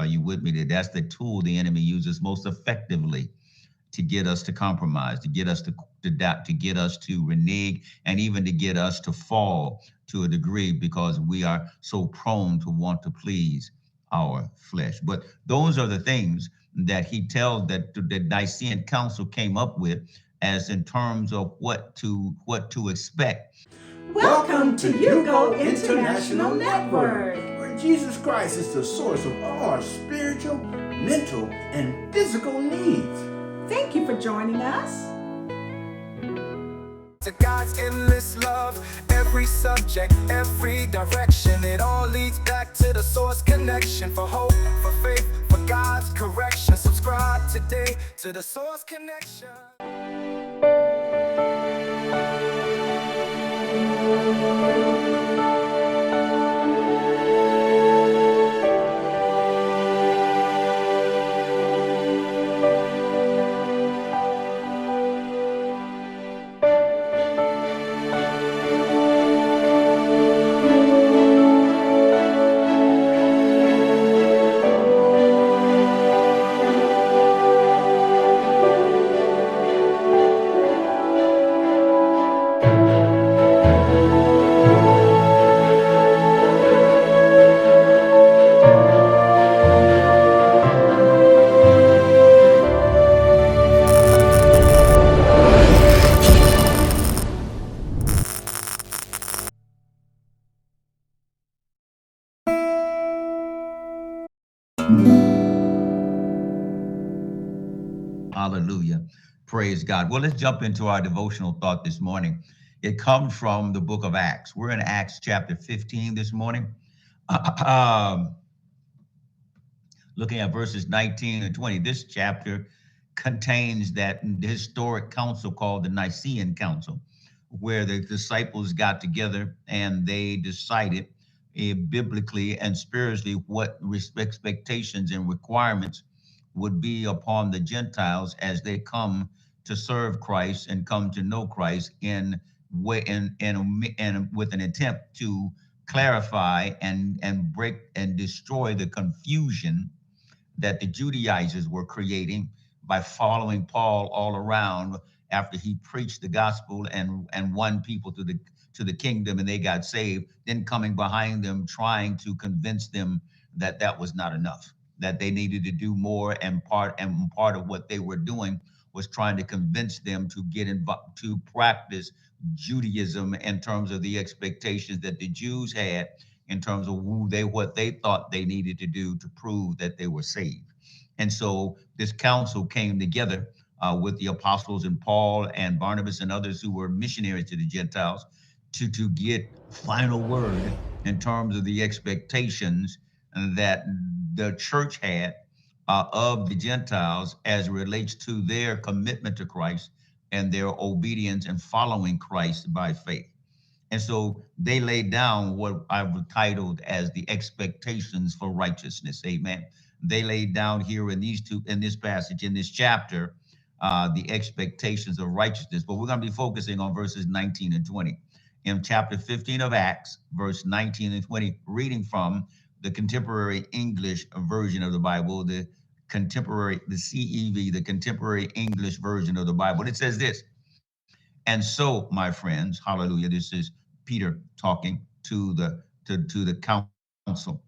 Are you with me? That's the tool the enemy uses most effectively to get us to compromise, to get us to doubt, to get us to renege, and even to get us to fall to a degree because we are so prone to want to please our flesh. But those are the things that he tells that the Nicene Council came up with as in terms of what to expect. Welcome to Hugo International Network, where Jesus Christ is the source of all our spiritual, mental, and physical needs. Thank you for joining us. To God's endless love, every subject, every direction, it all leads back to the source connection. For hope, for faith, for God's correction. Subscribe today to the source connection. Hallelujah. Praise God. Well, let's jump into our devotional thought this morning. It comes from the book of Acts. We're in Acts chapter 15 this morning. Looking at verses 19 and 20. This chapter contains that historic council called the Nicene Council, where the disciples got together and they decided biblically and spiritually what expectations and requirements would be upon the Gentiles as they come to serve Christ and come to know Christ in way and with an attempt to clarify and break and destroy the confusion that the Judaizers were creating by following Paul all around after he preached the gospel and won people to the kingdom and they got saved, then coming behind them trying to convince them that that was not enough, that they needed to do more, and part of what they were doing was trying to convince them to get involved to practice Judaism in terms of the expectations that the Jews had in terms of what they thought they needed to do to prove that they were saved. And so this council came together with the apostles and Paul and Barnabas and others who were missionaries to the Gentiles to get final word in terms of the expectations that the church had of the Gentiles as it relates to their commitment to Christ and their obedience and following Christ by faith. And so they laid down what I've titled as the expectations for righteousness. Amen. They laid down here in this passage, in this chapter, the expectations of righteousness. But we're going to be focusing on verses 19 and 20. In chapter 15 of Acts, verse 19 and 20, reading from the contemporary English version of the Bible, the CEV, the contemporary English version of the Bible. It says this: and so, my friends, hallelujah, this is Peter talking to the council.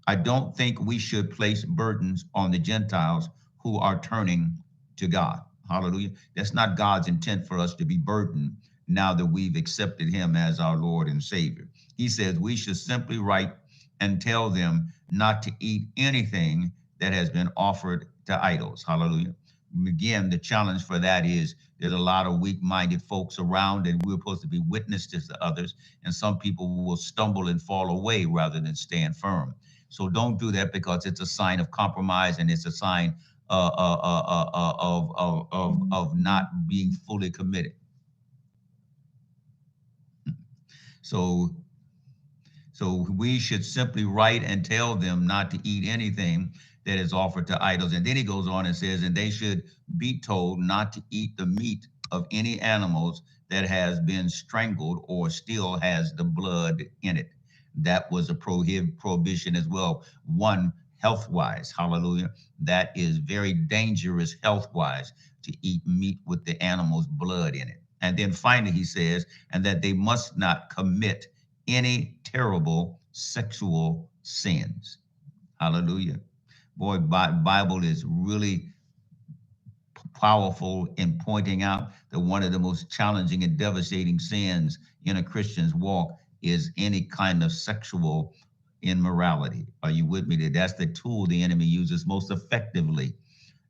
I don't think we should place burdens on the Gentiles who are turning to God. Hallelujah. That's not God's intent for us to be burdened now that we've accepted him as our Lord and Savior. He says we should simply write and tell them not to eat anything that has been offered to idols. Hallelujah. Again, the challenge for that is there's a lot of weak-minded folks around, and we're supposed to be witnesses to others, and some people will stumble and fall away rather than stand firm. So don't do that, because it's a sign of compromise, and it's a sign of not being fully committed. So we should simply write and tell them not to eat anything that is offered to idols. And then he goes on and says, and they should be told not to eat the meat of any animals that has been strangled or still has the blood in it. That was a prohibition as well. One health-wise. Hallelujah. That is very dangerous health-wise to eat meat with the animal's blood in it. And then finally, he says, and that they must not commit any terrible sexual sins. Hallelujah. Boy, Bible is really powerful in pointing out that one of the most challenging and devastating sins in a Christian's walk is any kind of sexual immorality. Are you with me? That's the tool the enemy uses most effectively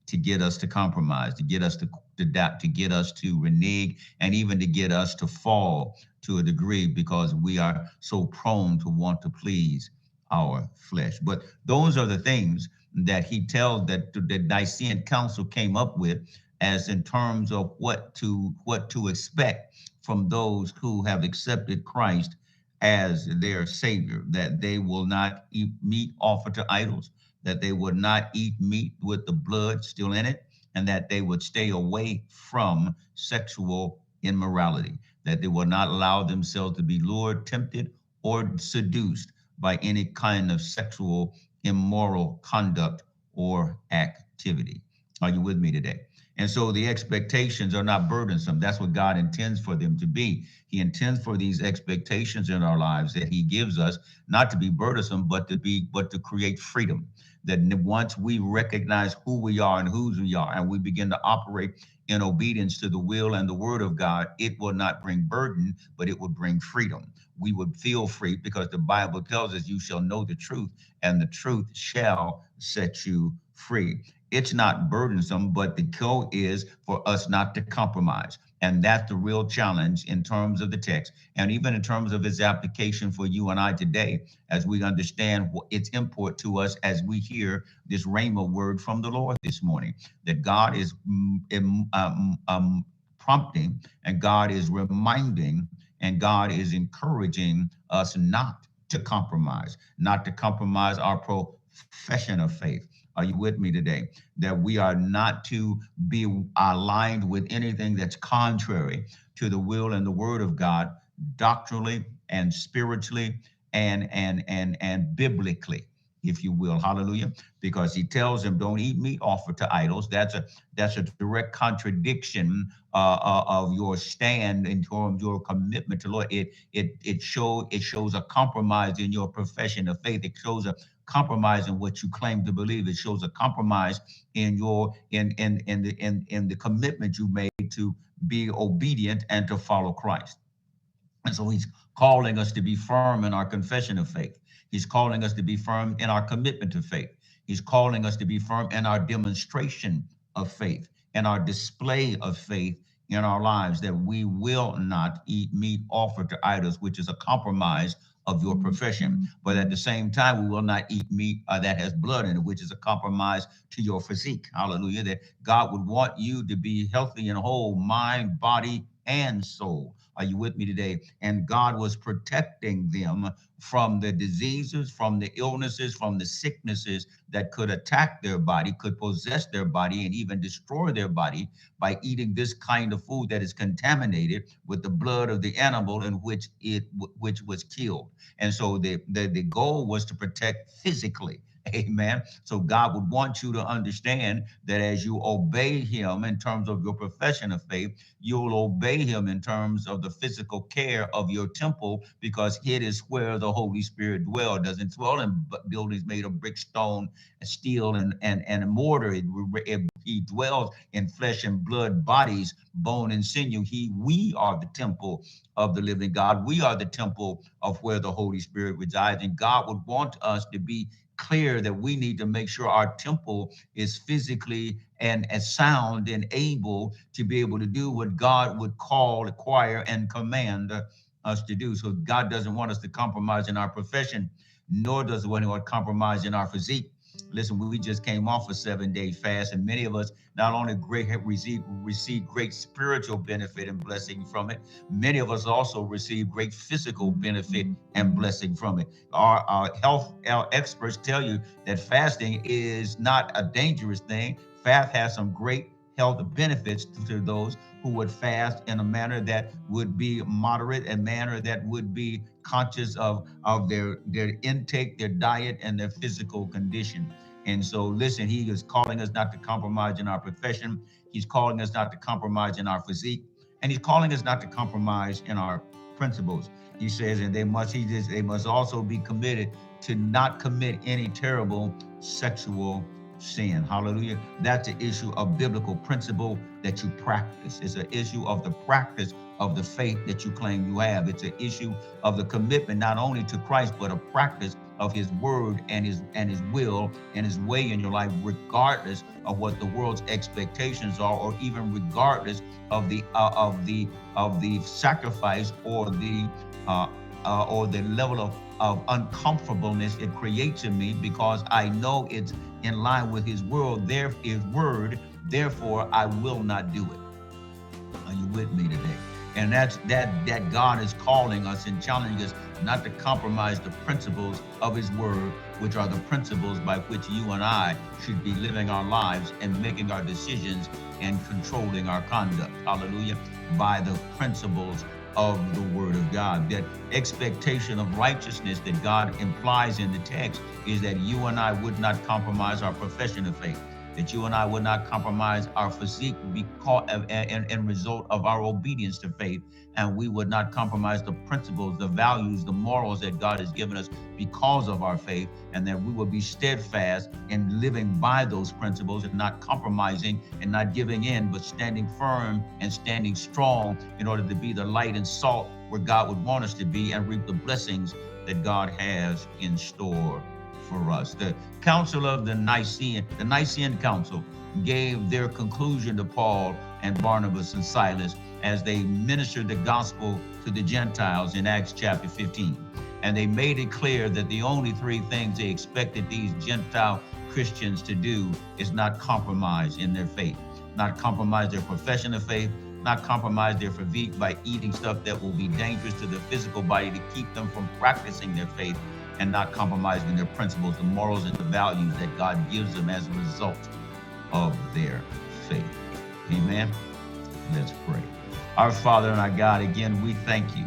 to get us to compromise, to get us to doubt, to get us to renege, and even to get us to fall to a degree because we are so prone to want to please our flesh. But those are the things that he tells that the Nicene Council came up with as in terms of what to expect from those who have accepted Christ as their Savior, that they will not eat meat offered to idols, that they would not eat meat with the blood still in it, and that they would stay away from sexual immorality, that they will not allow themselves to be lured, tempted, or seduced by any kind of sexual immoral conduct or activity. Are you with me today? And so the expectations are not burdensome. That's what God intends for them to be. He intends for these expectations in our lives that he gives us not to be burdensome, but to create freedom. That once we recognize who we are and whose we are, and we begin to operate in obedience to the will and the word of God, it will not bring burden, but it will bring freedom. We would feel free because the Bible tells us you shall know the truth and the truth shall set you free. It's not burdensome, but the goal is for us not to compromise. And that's the real challenge in terms of the text and even in terms of its application for you and I today, as we understand its import to us as we hear this rhema word from the Lord this morning, that God is prompting and God is reminding and God is encouraging us not to compromise our profession of faith. Are you with me today? That we are not to be aligned with anything that's contrary to the will and the word of God, doctrinally and spiritually and biblically, if you will. Hallelujah. Because he tells them, don't eat meat offered to idols. That's a direct contradiction of your stand in terms of your commitment to Lord. It shows a compromise in your profession of faith. It shows a compromise in what you claim to believe. It shows a compromise in your in the commitment you made to be obedient and to follow Christ. And so he's calling us to be firm in our confession of faith. He's calling us to be firm in our commitment to faith. He's calling us to be firm in our demonstration of faith and our display of faith in our lives, that we will not eat meat offered to idols, which is a compromise of your profession. But at the same time, we will not eat meat that has blood in it, which is a compromise to your physique. Hallelujah. That God would want you to be healthy and whole, mind, body, and soul. Are you with me today? And God was protecting them from the diseases, from the illnesses, from the sicknesses that could attack their body, could possess their body, and even destroy their body by eating this kind of food that is contaminated with the blood of the animal in which was killed. And so the goal was to protect physically. Amen. So God would want you to understand that as you obey him in terms of your profession of faith, you'll obey him in terms of the physical care of your temple, because it is where the Holy Spirit dwells. Doesn't dwell in buildings made of brick, stone, steel, and mortar. He dwells in flesh and blood, bodies, bone and sinew. We are the temple of the living God. We are the temple of where the Holy Spirit resides. And God would want us to be clear that we need to make sure our temple is physically and as sound and able to be able to do what God would call, require, and command us to do. So God doesn't want us to compromise in our profession, nor does he want to compromise in our physique. Listen, we just came off a 7-day fast, and many of us not only have received great spiritual benefit and blessing from it, many of us also receive great physical benefit and blessing from it. Our health experts tell you that fasting is not a dangerous thing. Fast has some great health benefits to those who would fast in a manner that would be moderate, a manner that would be conscious of their intake, their diet, and their physical condition. And so listen, he is calling us not to compromise in our profession. He's calling us not to compromise in our physique. And he's calling us not to compromise in our principles. He says, and they must also be committed to not commit any terrible sexual sin. Hallelujah. That's the issue of biblical principle that you practice. It's an issue of the practice of the faith that you claim you have. It's an issue of the commitment not only to Christ, but a practice of his word and his will and his way in your life, regardless of what the world's expectations are, or even regardless of the sacrifice or the level of uncomfortableness it creates in me, because I know it's in line with his word. Therefore I will not do it. Are you with me today? And that's that God is calling us and challenging us not to compromise the principles of his word, which are the principles by which you and I should be living our lives and making our decisions and controlling our conduct. Hallelujah. By the principles of the word of God. That expectation of righteousness that God implies in the text is that you and I would not compromise our profession of faith, that you and I would not compromise our physique because and result of our obedience to faith, and we would not compromise the principles, the values, the morals that God has given us because of our faith, and that we will be steadfast in living by those principles and not compromising and not giving in, but standing firm and standing strong in order to be the light and salt where God would want us to be and reap the blessings that God has in store for us. The Council of the Nicene Council gave their conclusion to Paul and Barnabas and Silas as they ministered the gospel to the Gentiles in Acts chapter 15. And they made it clear that the only three things they expected these Gentile Christians to do is not compromise in their faith, not compromise their profession of faith, not compromise their physique by eating stuff that will be dangerous to the physical body to keep them from practicing their faith, and not compromising their principles, the morals, and the values that God gives them as a result of their faith. Amen. Let's pray. Our Father and our God, again, we thank you.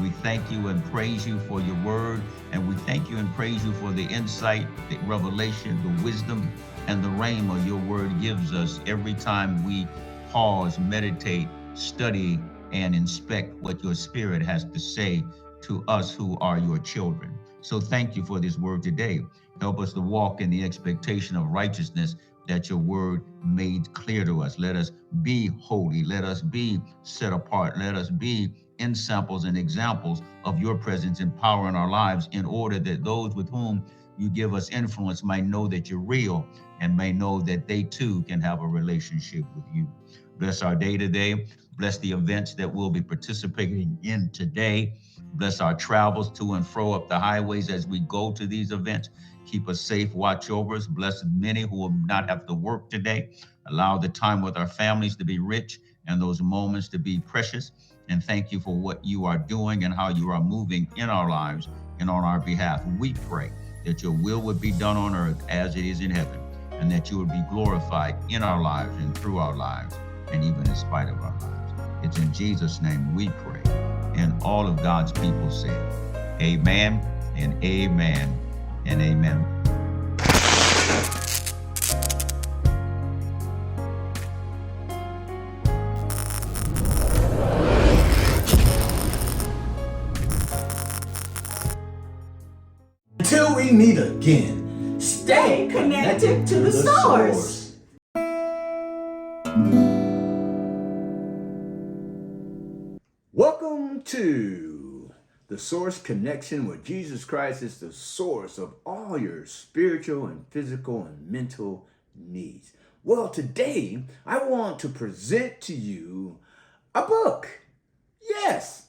We thank you and praise you for your word, and we thank you and praise you for the insight, the revelation, the wisdom, and the rhema your word gives us every time we pause, meditate, study, and inspect what your spirit has to say to us who are your children. So thank you for this word today. Help us to walk in the expectation of righteousness that your word made clear to us. Let us be holy. Let us be set apart. Let us be ensamples and examples of your presence and power in our lives, in order that those with whom you give us influence might know that you're real and may know that they too can have a relationship with you. Bless our day today. Bless the events that we'll be participating in today. Bless our travels to and fro up the highways as we go to these events. Keep us safe, watch over us. Bless many who will not have to work today. Allow the time with our families to be rich and those moments to be precious. And thank you for what you are doing and how you are moving in our lives and on our behalf. We pray that your will would be done on earth as it is in heaven, and that you would be glorified in our lives and through our lives, and even in spite of our lives. It's in Jesus' name we pray. And all of God's people said, amen and amen and amen. Until we meet again, Stay connected to the source. Welcome to the Source Connection, where Jesus Christ is the source of all your spiritual and physical and mental needs. Well, today I want to present to you a book. Yes,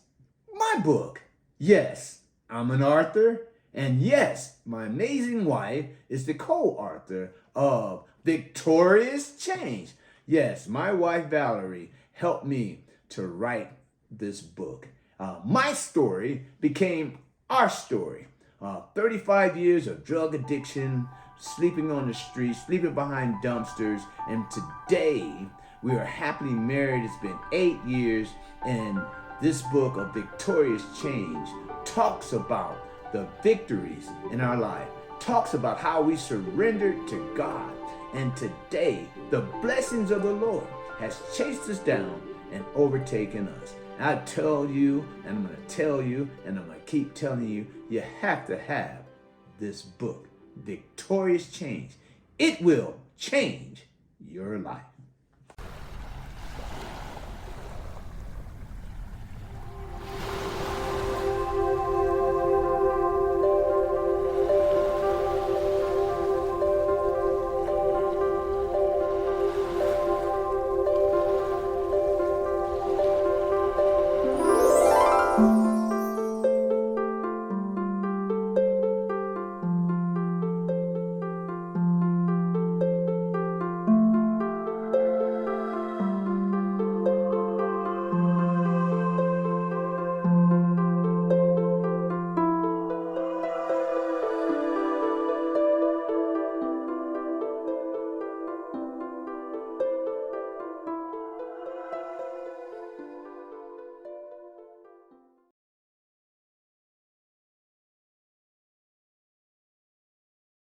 my book. Yes, I'm an author. And yes, my amazing wife is the co-author of Victorious Change. Yes, my wife Valerie helped me to write this book. My story became our story. 35 years of drug addiction, sleeping on the streets, sleeping behind dumpsters, and today we are happily married. It's been 8 years, and this book of Victorious Change talks about the victories in our life, talks about how we surrendered to God. And today, the blessings of the Lord has chased us down and overtaken us. I tell you, and I'm going to tell you, and I'm going to keep telling you, you have to have this book, Victorious Change. It will change your life.